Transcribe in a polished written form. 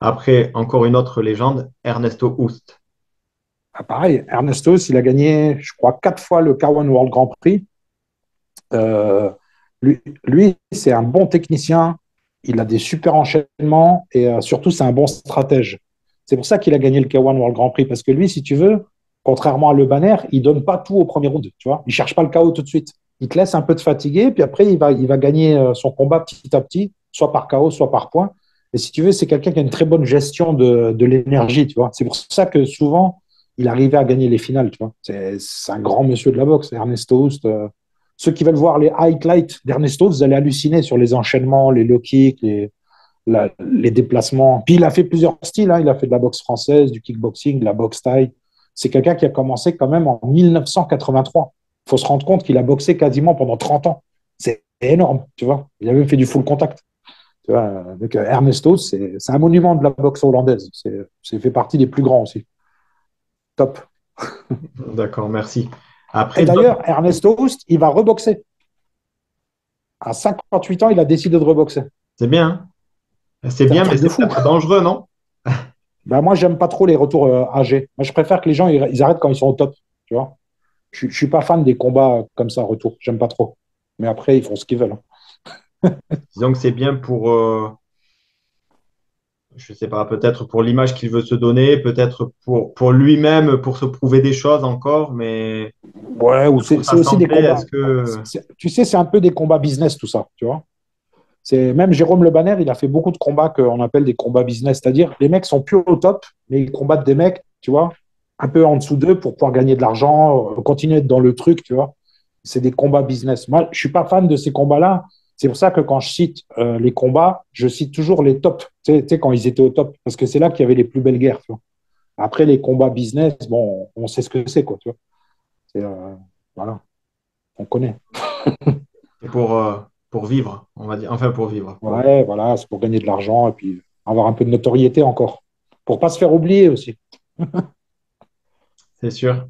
Après, encore une autre légende, Ernesto Houst. Ah, pareil, Ernestos, il a gagné, je crois, 4 fois le K1 World Grand Prix. Euh, lui, c'est un bon technicien. Il a des super enchaînements et surtout, c'est un bon stratège. C'est pour ça qu'il a gagné le K1 World Grand Prix parce que lui, si tu veux, contrairement à Le Banner, il donne pas tout au premier round. Tu vois, il cherche pas le KO tout de suite. Il te laisse un peu de fatiguer, puis après, il va gagner son combat petit à petit, soit par KO, soit par point. Et si tu veux, c'est quelqu'un qui a une très bonne gestion de l'énergie. Tu vois, c'est pour ça que souvent, il arrivait à gagner les finales. Tu vois, c'est un grand monsieur de la boxe, Ernesto Houst. Ceux qui veulent voir les highlights d'Ernesto, vous allez halluciner sur les enchaînements, les low kicks, les déplacements. Puis il a fait plusieurs styles. Hein. Il a fait de la boxe française, du kickboxing, de la boxe thaï. C'est quelqu'un qui a commencé quand même en 1983. Il faut se rendre compte qu'il a boxé quasiment pendant 30 ans. C'est énorme, tu vois. Il a même fait du full contact. Tu vois. Donc, Ernesto, c'est un monument de la boxe hollandaise. C'est fait partie des plus grands aussi. Top. D'accord, merci. Et Après, d'ailleurs, Ernesto Houst, il va reboxer. À 58 ans, il a décidé de reboxer. c'est bien, hein. C'est C'est un bien, mais truc de c'est fou. peut-être dangereux, non? Ben, moi, j'aime pas trop les retours âgés. Moi, je préfère que les gens ils arrêtent quand ils sont au top. Tu vois, je suis pas fan des combats comme ça, retour. J'aime pas trop. Mais après, ils font ce qu'ils veulent. Hein. Disons que c'est bien pour, je sais pas, peut-être pour l'image qu'il veut se donner, peut-être pour lui-même, pour se prouver des choses encore, mais Ouais, ou pour c'est sa aussi des santé, combats. est-ce que... Tu sais, c'est un peu des combats business, tout ça. Tu vois, c'est même Jérôme Le Banner, il a fait beaucoup de combats qu'on appelle des combats business. C'est-à-dire, les mecs sont plus au top, mais ils combattent des mecs, tu vois, un peu en dessous d'eux pour pouvoir gagner de l'argent, continuer à être dans le truc, tu vois. C'est des combats business. Moi, je suis pas fan de ces combats-là. C'est pour ça que quand je cite les combats, je cite toujours les tops, tu sais, quand ils étaient au top, parce que c'est là qu'il y avait les plus belles guerres. Tu vois. Après, les combats business, bon, on sait ce que c'est, quoi, tu vois. C'est, voilà, on connaît. C'est pour vivre, on va dire. Enfin, pour vivre. Ouais, voilà, c'est pour gagner de l'argent et puis avoir un peu de notoriété encore. Pour pas se faire oublier aussi. C'est sûr.